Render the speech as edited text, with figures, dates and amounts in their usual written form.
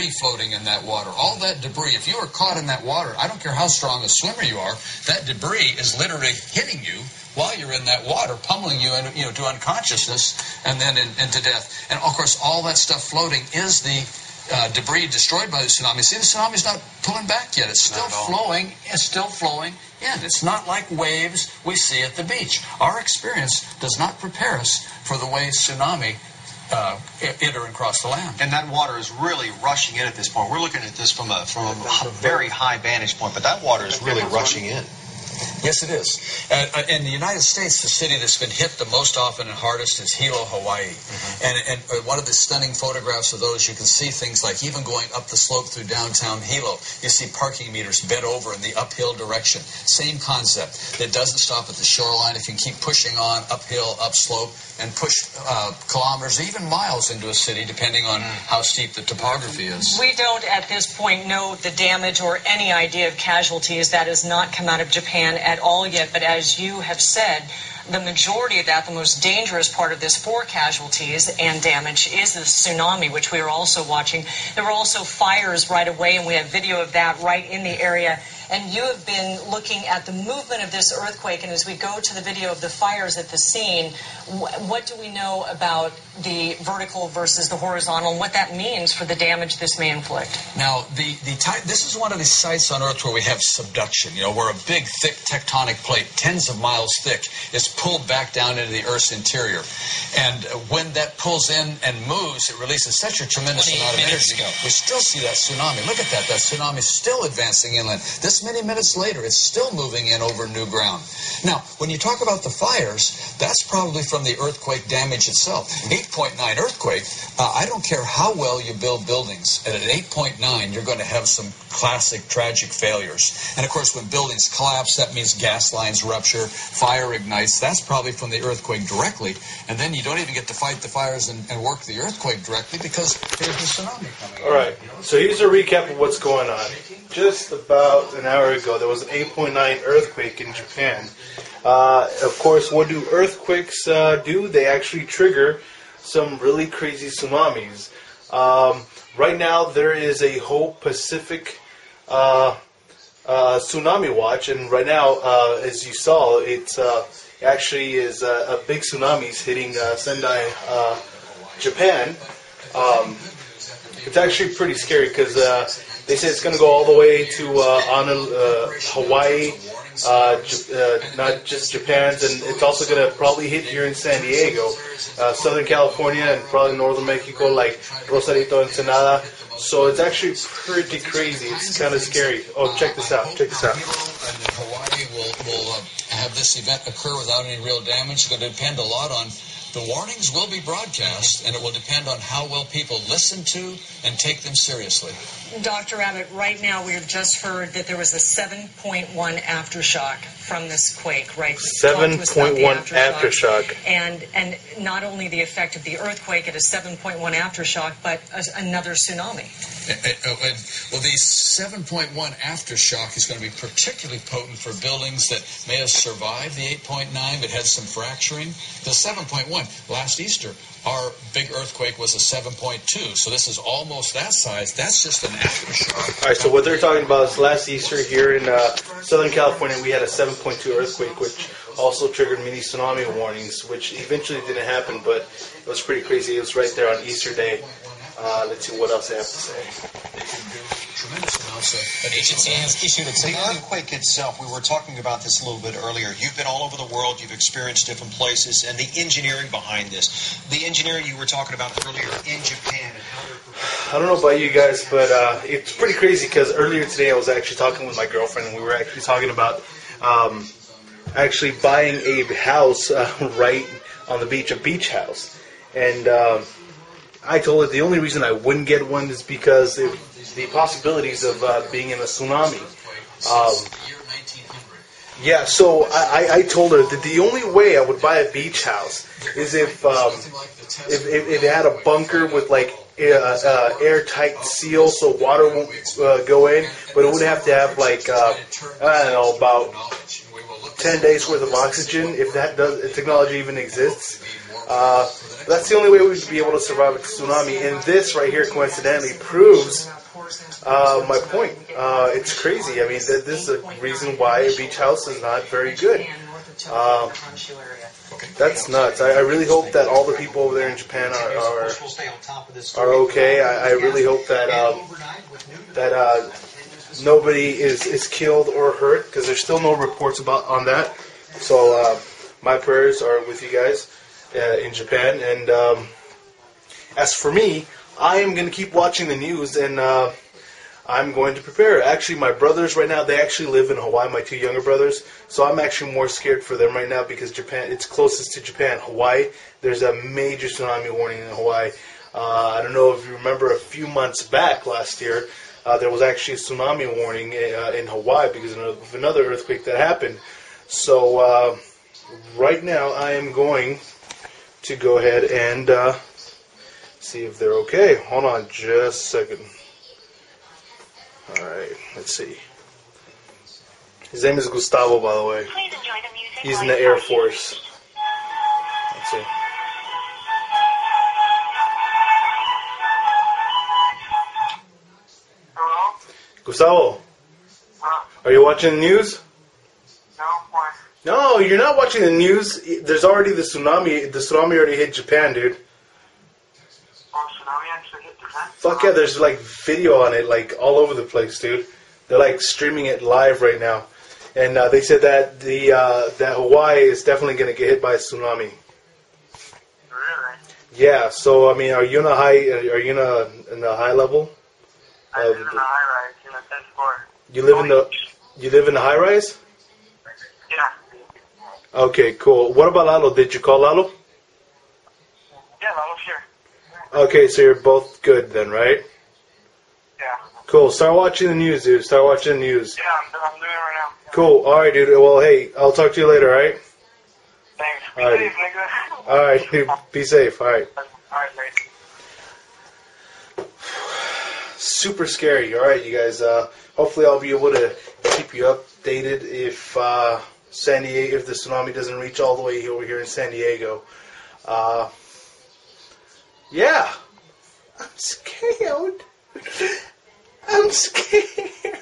debris floating in that water. All that debris, if you are caught in that water, I don't care how strong a swimmer you are, that debris is literally hitting you while you're in that water, pummeling you into, to unconsciousness and then into death. And, of course, all that stuff floating is the debris destroyed by the tsunami. See, the tsunami's not pulling back yet. It's still flowing. It's still flowing in. It's not like waves we see at the beach. Our experience does not prepare us for the way tsunami enter and cross the land. And that water is really rushing in at this point. We're looking at this from a very high vantage point, but that water is really rushing in. Yes, it is. In the United States, the city that's been hit the most often and hardest is Hilo, Hawaii. And one of the stunning photographs of those, you can see things like even going up the slope through downtown Hilo, you see parking meters bent over in the uphill direction. Same concept. It doesn't stop at the shoreline. If you can keep pushing on uphill, upslope, and push kilometers, even miles into a city, depending on how steep the topography is. We don't, at this point, know the damage or any idea of casualties. That has not come out of Japan at all yet. But as you have said, the majority of that, the most dangerous part of this for casualties and damage, is the tsunami, which we are also watching. There were also fires right away, and we have video of that right in the area. And you have been looking at the movement of this earthquake, and as we go to the video of the fires at the scene, what do we know about the vertical versus the horizontal, and what that means for the damage this may inflict? Now, this is one of the sites on Earth where we have subduction, where a big, thick tectonic plate, tens of miles thick, is pulled back down into the Earth's interior. And when that pulls in and moves, it releases such a tremendous amount of energy. We still see that tsunami. Look at that. That tsunami is still advancing inland. This many minutes later, it's still moving in over new ground. Now, when you talk about the fires, that's probably from the earthquake damage itself. 8.9 earthquake, I don't care how well you build buildings. At an 8.9, you're going to have some classic tragic failures. And, of course, when buildings collapse, that means gas lines rupture, fire ignites. That's probably from the earthquake directly. And then you don't even get to fight the fires and work the earthquake directly because there's a tsunami coming. All right. So here's a recap of what's going on. Just about an hour ago, there was an 8.9 earthquake in Japan. Of course, what do earthquakes do? They actually trigger some really crazy tsunamis. Right now, there is a whole Pacific tsunami watch, and right now, as you saw, it's actually is a big tsunami hitting Sendai, Japan. It's actually pretty scary because they say it's going to go all the way to Hawaii, not just Japan's, and it's also going to probably hit here in San Diego, Southern California, and probably Northern Mexico, like Rosarito, Ensenada. So it's actually pretty crazy. It's kind of scary. Oh, check this out. Check this out. And Hawaii will have this event occur without any real damage. It's going to depend a lot on the warnings will be broadcast, and it will depend on how well people listen to and take them seriously. Dr. Abbott, right now we have just heard that there was a 7.1 aftershock from this quake, right? 7.1 aftershock. And not only the effect of the earthquake at a 7.1 aftershock, but another tsunami. Well, the 7.1 aftershock is going to be particularly potent for buildings that may have survived the 8.9 but had some fracturing. The 7.1, last Easter, our big earthquake was a 7.2, so this is almost that size. That's just an aftershock. All right, so what they're talking about is last Easter here in Southern California, we had a 7.2 earthquake, which also triggered mini tsunami warnings, which eventually didn't happen, but it was pretty crazy. It was right there on Easter Day. Let's see what else they have to say. They can do tremendous amounts of... An agency has issued it. The earthquake itself, we were talking about this a little bit earlier. You've been all over the world. You've experienced different places. And the engineering behind this. The engineering you were talking about earlier in Japan. And how they're... I don't know about you guys, but it's pretty crazy because earlier today I was actually talking with my girlfriend, and we were actually talking about actually buying a house right on the beach, a beach house. And... I told her the only reason I wouldn't get one is because the possibilities of being in a tsunami. Yeah, so I told her that the only way I would buy a beach house is if it had a bunker with like airtight seal so water won't go in, but it would have to have like I don't know, about 10 days worth of oxygen if that technology even exists. That's the only way we'd be able to survive a tsunami. And this right here, coincidentally, proves my point. It's crazy. I mean, this is a reason why a beach house is not very good. That's nuts. I really hope that all the people over there in Japan are okay. I really hope that nobody is killed or hurt, because there's still no reports on that. So my prayers are with you guys in Japan. And as for me, I am going to keep watching the news, and I'm going to prepare. Actually, my brothers right now, they actually live in Hawaii, my two younger brothers. So I'm actually more scared for them right now, because Japan, it's closest to Japan. Hawaii, there's a major tsunami warning in Hawaii. I don't know if you remember, a few months back last year, there was actually a tsunami warning in Hawaii because of another earthquake that happened. So right now I am going to go ahead and see if they're okay. Hold on just a second. Alright, let's see. His name is Gustavo, by the way. He's in the Air Force. Let's see. Hello? Gustavo, are you watching the news? No, why? No, you're not watching the news. There's already the tsunami. The tsunami already hit Japan, dude. Oh, tsunami actually hit Japan? Fuck yeah, there's like video on it, like all over the place, dude. They're like streaming it live right now, and they said that that Hawaii is definitely gonna get hit by a tsunami. Really? Yeah. So I mean, are you in a high? Are you in a high level? I live in a high rise in a 10th floor. You live in the high rise? Yeah. Okay, cool. What about Lalo? Did you call Lalo? Yeah, Lalo's here. Okay, so you're both good then, right? Yeah. Cool. Start watching the news, dude. Start watching the news. Yeah, I'm doing it right now. Cool. All right, dude. Well, hey, I'll talk to you later, all right? Thanks. Be Alrighty. safe, nigga. All right, dude. Be safe. All right. Alright, thanks. Super scary. All right, you guys. Hopefully, I'll be able to keep you updated if San Diego, if the tsunami doesn't reach all the way over here in San Diego. Yeah, I'm scared. I'm scared.